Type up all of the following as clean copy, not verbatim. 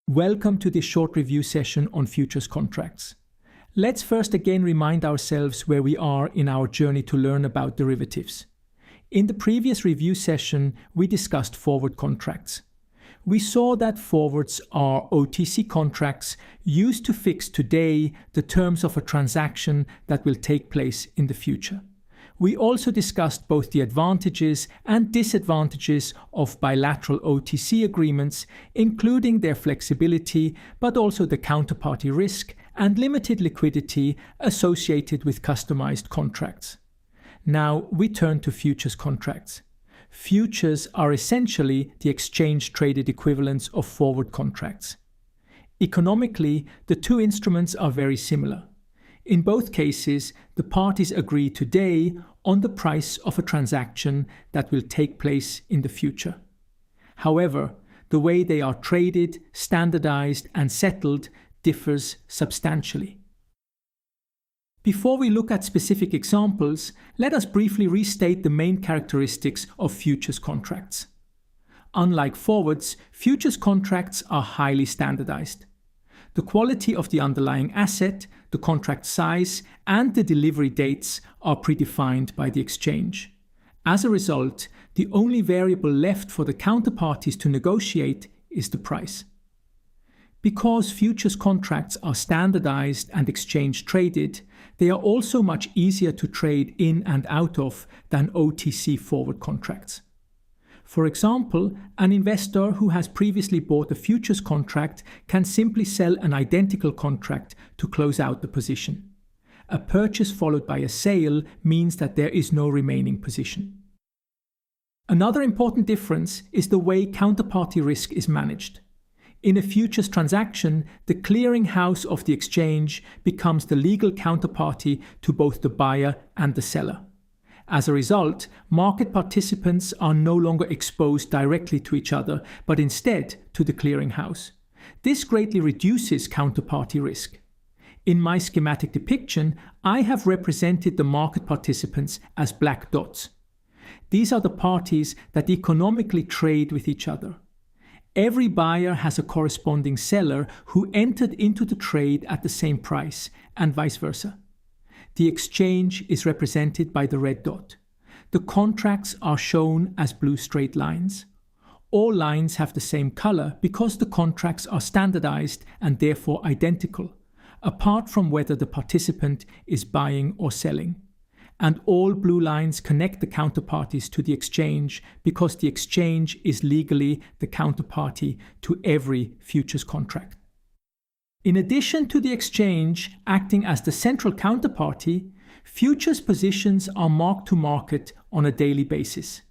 Welcome to this short review session on futures contracts. Let's first again remind ourselves where we are in our journey to learn about derivatives. In the previous review session, we discussed forward contracts. We saw that forwards are OTC contracts used to fix today the terms of a transaction that will take place in the future. We also discussed both the advantages and disadvantages of bilateral OTC agreements, including their flexibility, but also the counterparty risk and limited liquidity associated with customized contracts. Now we turn to futures contracts. Futures are essentially the exchange-traded equivalents of forward contracts. Economically, the two instruments are very similar. In both cases, the parties agree today on the price of a transaction that will take place in the future. However, the way they are traded, standardized, and settled differs substantially. Before we look at specific examples, let us briefly restate the main characteristics of futures contracts. Unlike forwards, futures contracts are highly standardized. The quality of the underlying asset, the contract size, and the delivery dates are predefined by the exchange. As a result, the only variable left for the counterparties to negotiate is the price. Because futures contracts are standardized and exchange-traded, they are also much easier to trade in and out of than OTC forward contracts. For example, an investor who has previously bought a futures contract can simply sell an identical contract to close out the position. A purchase followed by a sale means that there is no remaining position. Another important difference is the way counterparty risk is managed. In a futures transaction, the clearing house of the exchange becomes the legal counterparty to both the buyer and the seller. As a result, market participants are no longer exposed directly to each other, but instead to the clearing house. This greatly reduces counterparty risk. In my schematic depiction, I have represented the market participants as black dots. These are the parties that economically trade with each other. Every buyer has a corresponding seller who entered into the trade at the same price, and vice versa. The exchange is represented by the red dot. The contracts are shown as blue straight lines. All lines have the same color because the contracts are standardized and therefore identical, apart from whether the participant is buying or selling. And all blue lines connect the counterparties to the exchange because the exchange is legally the counterparty to every futures contract. In addition to the exchange acting as the central counterparty, futures positions are marked to market on a daily basis.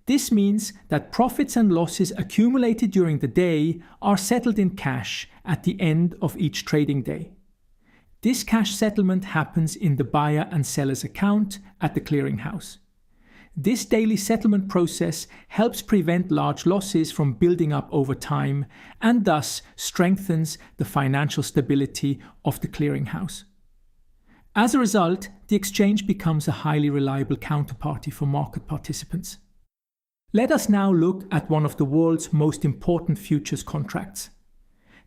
This means that profits and losses accumulated during the day are settled in cash at the end of each trading day. This cash settlement happens in the buyer and seller's account at the clearinghouse. This daily settlement process helps prevent large losses from building up over time and thus strengthens the financial stability of the clearinghouse. As a result, the exchange becomes a highly reliable counterparty for market participants. Let us now look at one of the world's most important futures contracts.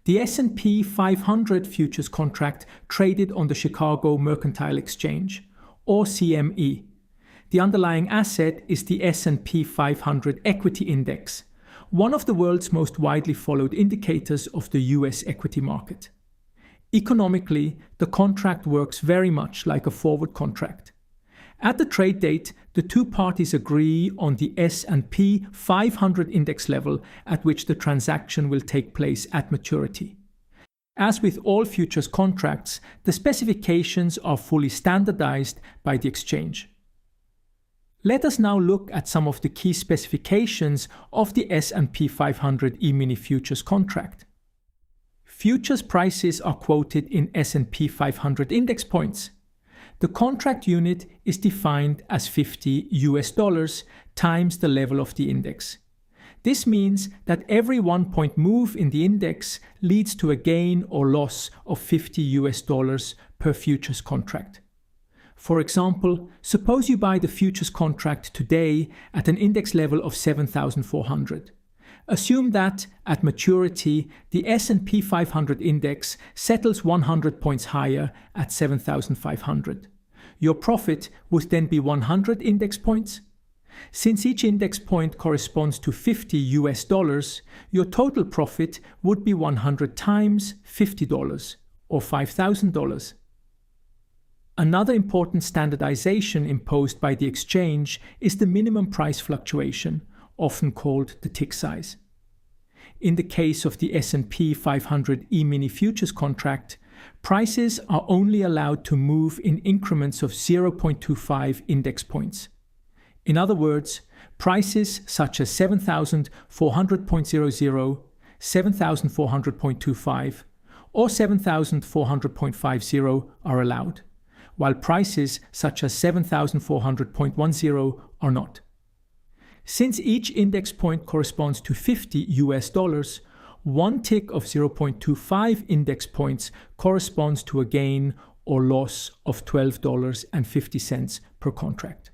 The S&P 500 futures contract traded on the Chicago Mercantile Exchange, or CME. The underlying asset is the S&P 500 Equity Index, one of the world's most widely followed indicators of the US equity market. Economically, the contract works very much like a forward contract. At the trade date, the two parties agree on the S&P 500 index level at which the transaction will take place at maturity. As with all futures contracts, the specifications are fully standardized by the exchange. Let us now look at some of the key specifications of the S&P 500 E-mini futures contract. Futures prices are quoted in S&P 500 index points. The contract unit is defined as $50 times the level of the index. This means that every 1 point move in the index leads to a gain or loss of $50 per futures contract. For example, suppose you buy the futures contract today at an index level of 7,400. Assume that, at maturity, the S&P 500 index settles 100 points higher at 7,500. Your profit would then be 100 index points. Since each index point corresponds to $50, your total profit would be 100 times $50, or $5,000. Another important standardization imposed by the exchange is the minimum price fluctuation, often called the tick size. In the case of the S&P 500 E-mini futures contract, prices are only allowed to move in increments of 0.25 index points. In other words, prices such as 7,400.00, 7,400.25, or 7,400.50 are allowed, while prices such as 7,400.10 are not. Since each index point corresponds to $50, one tick of 0.25 index points corresponds to a gain or loss of $12.50 per contract.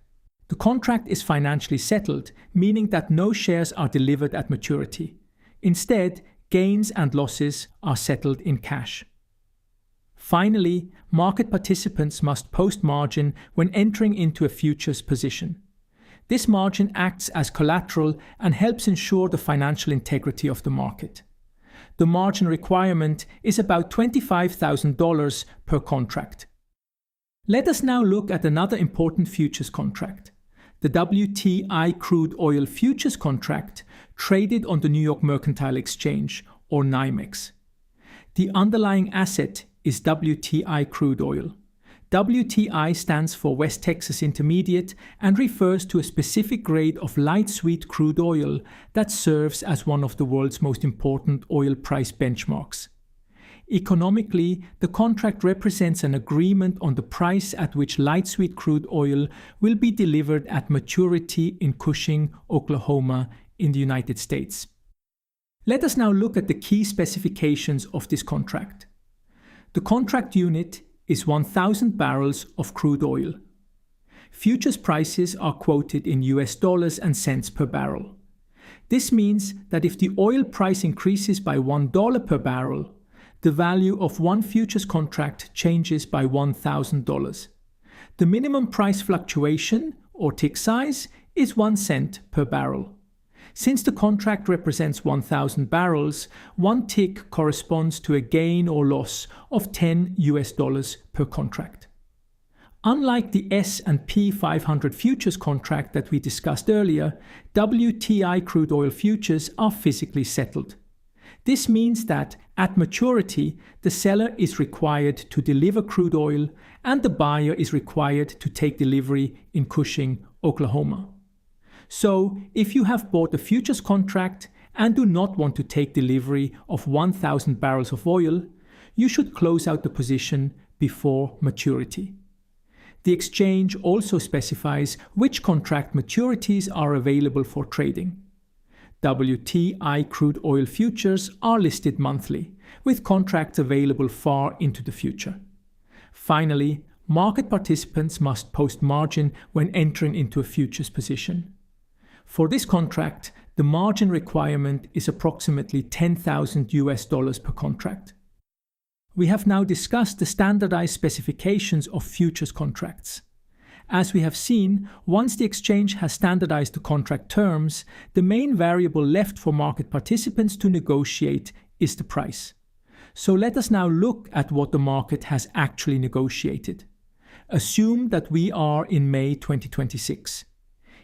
The contract is financially settled, meaning that no shares are delivered at maturity. Instead, gains and losses are settled in cash. Finally, market participants must post margin when entering into a futures position. This margin acts as collateral and helps ensure the financial integrity of the market. The margin requirement is about $25,000 per contract. Let us now look at another important futures contract, the WTI crude oil futures contract traded on the New York Mercantile Exchange, or NYMEX. The underlying asset is WTI crude oil. WTI stands for West Texas Intermediate and refers to a specific grade of light sweet crude oil that serves as one of the world's most important oil price benchmarks. Economically, the contract represents an agreement on the price at which light sweet crude oil will be delivered at maturity in Cushing, Oklahoma, in the United States. Let us now look at the key specifications of this contract. The contract unit is 1,000 barrels of crude oil. Futures prices are quoted in US dollars and cents per barrel. This means that if the oil price increases by $1 per barrel, the value of one futures contract changes by $1,000. The minimum price fluctuation, or tick size, is 1 cent per barrel. Since the contract represents 1,000 barrels, one tick corresponds to a gain or loss of $10 per contract. Unlike the S&P 500 futures contract that we discussed earlier, WTI crude oil futures are physically settled. This means that, at maturity, the seller is required to deliver crude oil and the buyer is required to take delivery in Cushing, Oklahoma. So, if you have bought a futures contract and do not want to take delivery of 1,000 barrels of oil, you should close out the position before maturity. The exchange also specifies which contract maturities are available for trading. WTI crude oil futures are listed monthly, with contracts available far into the future. Finally, market participants must post margin when entering into a futures position. For this contract, the margin requirement is approximately $10,000 per contract. We have now discussed the standardized specifications of futures contracts. As we have seen, once the exchange has standardized the contract terms, the main variable left for market participants to negotiate is the price. So let us now look at what the market has actually negotiated. Assume that we are in May 2026.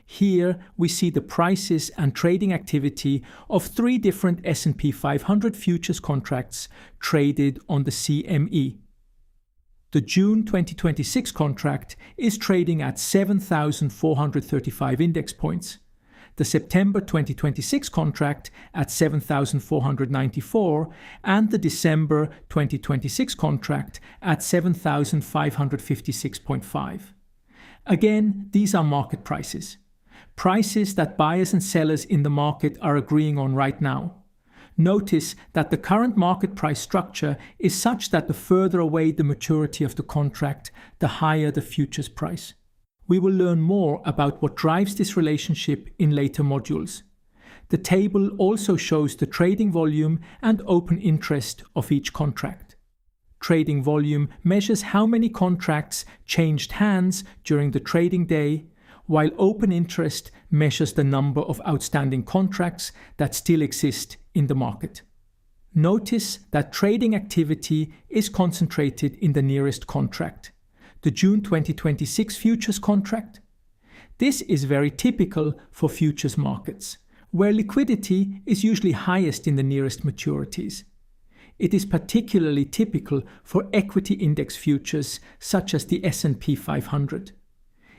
Here we see the prices and trading activity of 3 different S&P 500 futures contracts traded on the CME. The June 2026 contract is trading at 7,435 index points, the September 2026 contract at 7,494, and the December 2026 contract at 7,556.5. Again, these are market prices. Prices that buyers and sellers in the market are agreeing on right now. Notice that the current market price structure is such that the further away the maturity of the contract, the higher the futures price. We will learn more about what drives this relationship in later modules. The table also shows the trading volume and open interest of each contract. Trading volume measures how many contracts changed hands during the trading day, while open interest measures the number of outstanding contracts that still exist in the market. Notice that trading activity is concentrated in the nearest contract, the June 2026 futures contract. This is very typical for futures markets, where liquidity is usually highest in the nearest maturities. It is particularly typical for equity index futures such as the S&P 500.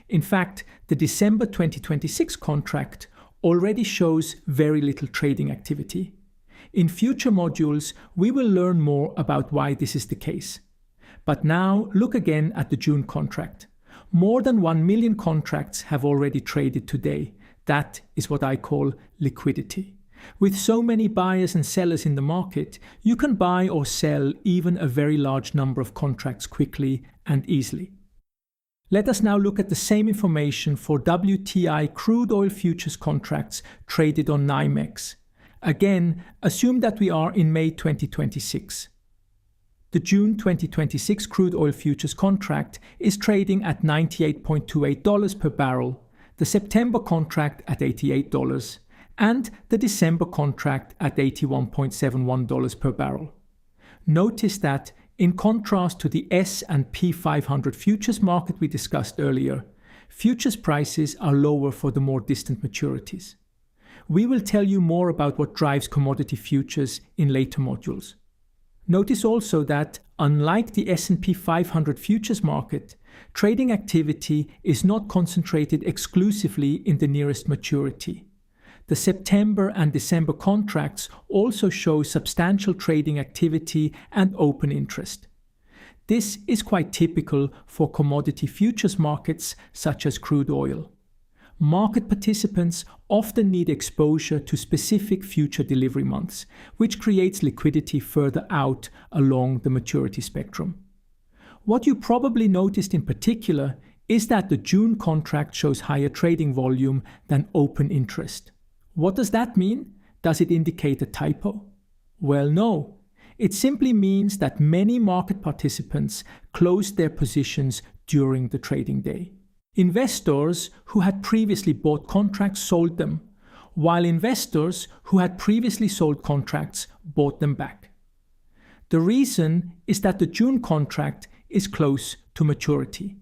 In fact, the December 2026 contract already shows very little trading activity. In future modules, we will learn more about why this is the case. But now look again at the June contract. More than 1 million contracts have already traded today. That is what I call liquidity. With so many buyers and sellers in the market, you can buy or sell even a very large number of contracts quickly and easily. Let us now look at the same information for WTI crude oil futures contracts traded on NYMEX. Again, assume that we are in May 2026. The June 2026 crude oil futures contract is trading at $98.28 per barrel, the September contract at $88, and the December contract at $81.71 per barrel. Notice that, in contrast to the S&P 500 futures market we discussed earlier, futures prices are lower for the more distant maturities. We will tell you more about what drives commodity futures in later modules. Notice also that, unlike the S&P 500 futures market, trading activity is not concentrated exclusively in the nearest maturity. The September and December contracts also show substantial trading activity and open interest. This is quite typical for commodity futures markets such as crude oil. Market participants often need exposure to specific future delivery months, which creates liquidity further out along the maturity spectrum. What you probably noticed in particular is that the June contract shows higher trading volume than open interest. What does that mean? Does it indicate a typo? Well, no. It simply means that many market participants closed their positions during the trading day. Investors who had previously bought contracts sold them, while investors who had previously sold contracts bought them back. The reason is that the June contract is close to maturity.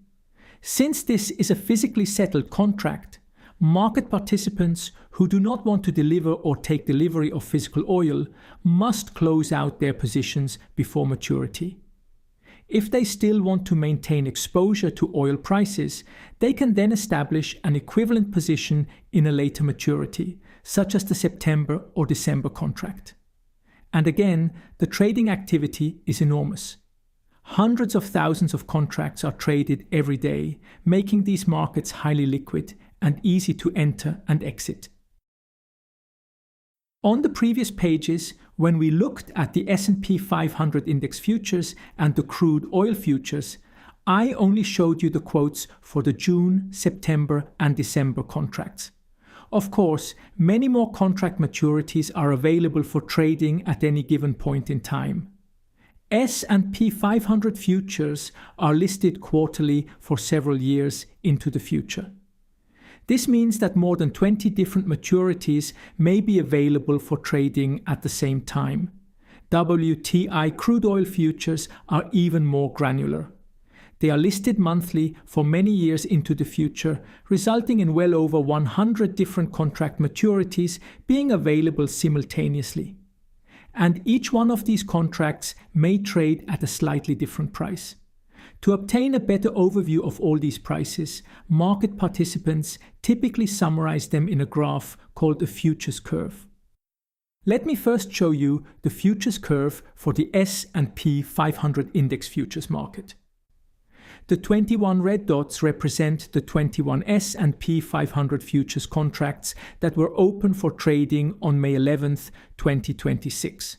Since this is a physically settled contract, market participants who do not want to deliver or take delivery of physical oil must close out their positions before maturity. If they still want to maintain exposure to oil prices, they can then establish an equivalent position in a later maturity, such as the September or December contract. And again, the trading activity is enormous. Hundreds of thousands of contracts are traded every day, making these markets highly liquid and easy to enter and exit. On the previous pages, when we looked at the S&P 500 index futures and the crude oil futures, I only showed you the quotes for the June, September, and December contracts. Of course, many more contract maturities are available for trading at any given point in time. S&P 500 futures are listed quarterly for several years into the future. This means that more than 20 different maturities may be available for trading at the same time. WTI crude oil futures are even more granular. They are listed monthly for many years into the future, resulting in well over 100 different contract maturities being available simultaneously. And each one of these contracts may trade at a slightly different price. To obtain a better overview of all these prices, market participants typically summarize them in a graph called a futures curve. Let me first show you the futures curve for the S&P 500 index futures market. The 21 red dots represent the 21 S&P 500 futures contracts that were open for trading on May 11th, 2026.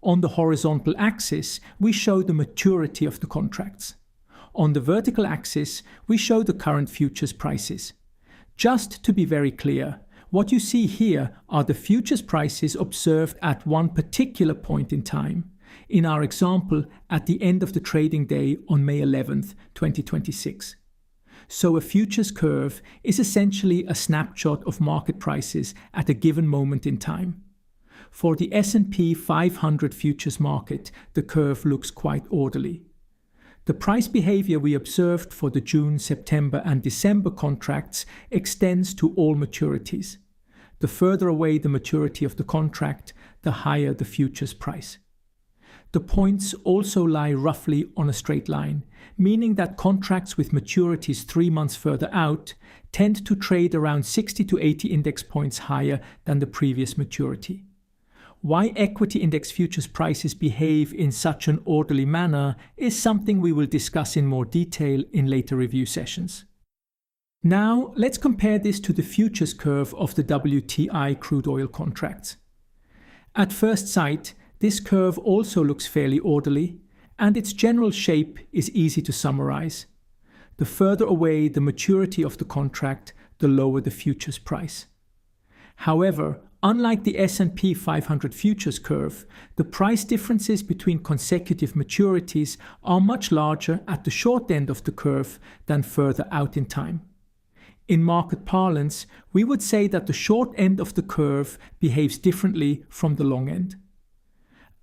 On the horizontal axis, we show the maturity of the contracts. On the vertical axis, we show the current futures prices. Just to be very clear, What you see here are the futures prices observed at one particular point in time, in our example at the end of the trading day on May 11th, 2026. So a futures curve is essentially a snapshot of market prices at a given moment in time. For the S&P 500 futures market, the curve looks quite orderly. The price behavior we observed for the June, September, and December contracts extends to all maturities. The further away the maturity of the contract, the higher the futures price. The points also lie roughly on a straight line, meaning that contracts with maturities 3 months further out tend to trade around 60 to 80 index points higher than the previous maturity. Why equity index futures prices behave in such an orderly manner is something we will discuss in more detail in later review sessions. Now, let's compare this to the futures curve of the WTI crude oil contracts. At first sight, this curve also looks fairly orderly, and its general shape is easy to summarize. The further away the maturity of the contract, the lower the futures price. However, unlike the S&P 500 futures curve, the price differences between consecutive maturities are much larger at the short end of the curve than further out in time. In market parlance, we would say that the short end of the curve behaves differently from the long end.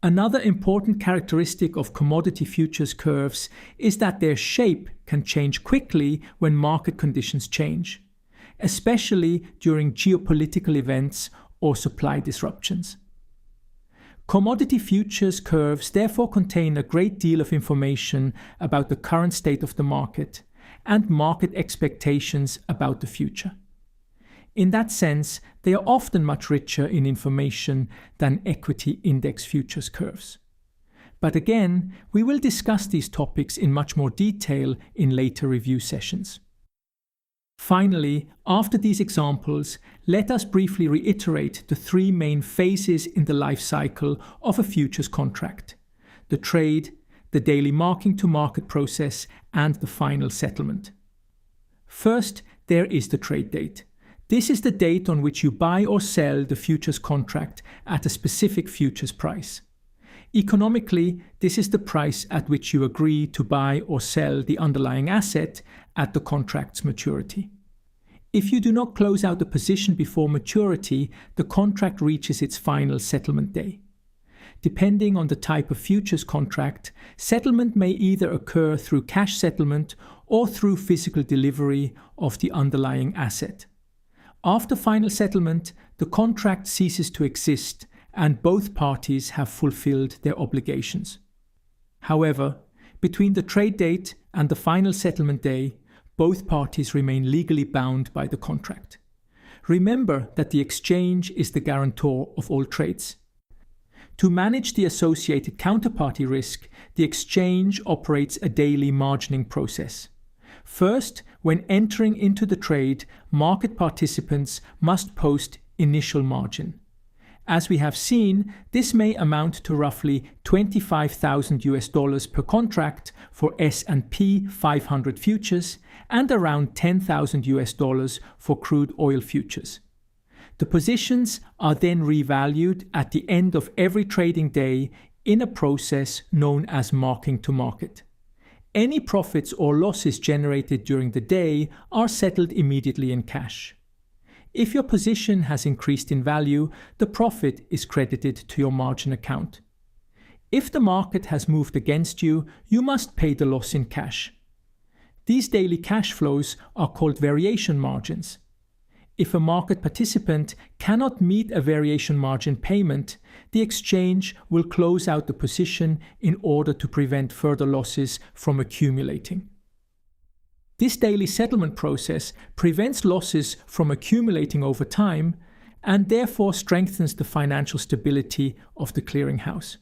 Another important characteristic of commodity futures curves is that their shape can change quickly when market conditions change, especially during geopolitical events or supply disruptions. Commodity futures curves therefore contain a great deal of information about the current state of the market and market expectations about the future. In that sense, they are often much richer in information than equity index futures curves. But again, we will discuss these topics in much more detail in later review sessions. Finally, after these examples, let us briefly reiterate the 3 main phases in the life cycle of a futures contract: the trade, the daily marking to market process, and the final settlement. First, there is the trade date. This is the date on which you buy or sell the futures contract at a specific futures price. Economically, this is the price at which you agree to buy or sell the underlying asset at the contract's maturity. If you do not close out the position before maturity, the contract reaches its final settlement day. Depending on the type of futures contract, settlement may either occur through cash settlement or through physical delivery of the underlying asset. After final settlement, the contract ceases to exist and both parties have fulfilled their obligations. However, between the trade date and the final settlement day, both parties remain legally bound by the contract. Remember that the exchange is the guarantor of all trades. To manage the associated counterparty risk, the exchange operates a daily margining process. First, when entering into the trade, market participants must post initial margin. As we have seen, this may amount to roughly $25,000 per contract for S&P 500 futures and around $10,000 for crude oil futures. The positions are then revalued at the end of every trading day in a process known as marking to market. Any profits or losses generated during the day are settled immediately in cash. If your position has increased in value, the profit is credited to your margin account. If the market has moved against you, you must pay the loss in cash. These daily cash flows are called variation margins. If a market participant cannot meet a variation margin payment, the exchange will close out the position in order to prevent further losses from accumulating. This daily settlement process prevents losses from accumulating over time and therefore strengthens the financial stability of the clearinghouse.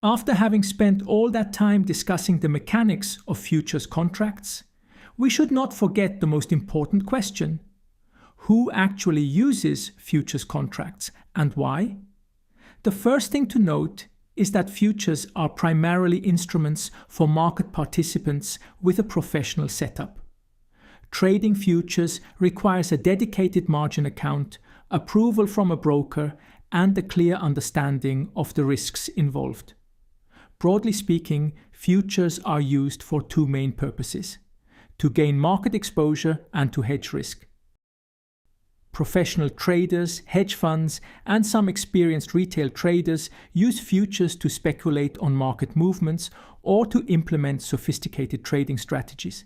After having spent all that time discussing the mechanics of futures contracts, we should not forget the most important question: who actually uses futures contracts and why? The first thing to note is that futures are primarily instruments for market participants with a professional setup. Trading futures requires a dedicated margin account, approval from a broker, and a clear understanding of the risks involved. Broadly speaking, futures are used for two main purposes: to gain market exposure and to hedge risk. Professional traders, hedge funds, and some experienced retail traders use futures to speculate on market movements or to implement sophisticated trading strategies.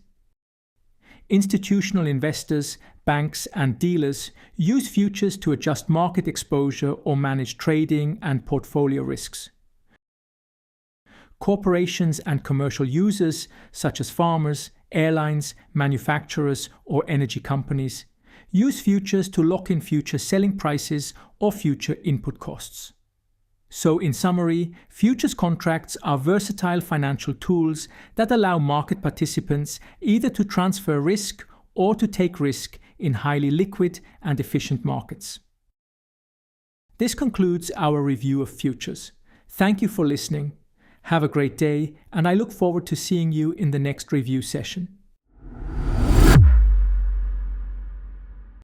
Institutional investors, banks, and dealers use futures to adjust market exposure or manage trading and portfolio risks. Corporations and commercial users, such as farmers, airlines, manufacturers, or energy companies, use futures to lock in future selling prices or future input costs. So, in summary, futures contracts are versatile financial tools that allow market participants either to transfer risk or to take risk in highly liquid and efficient markets. This concludes our review of futures. Thank you for listening. Have a great day, and I look forward to seeing you in the next review session.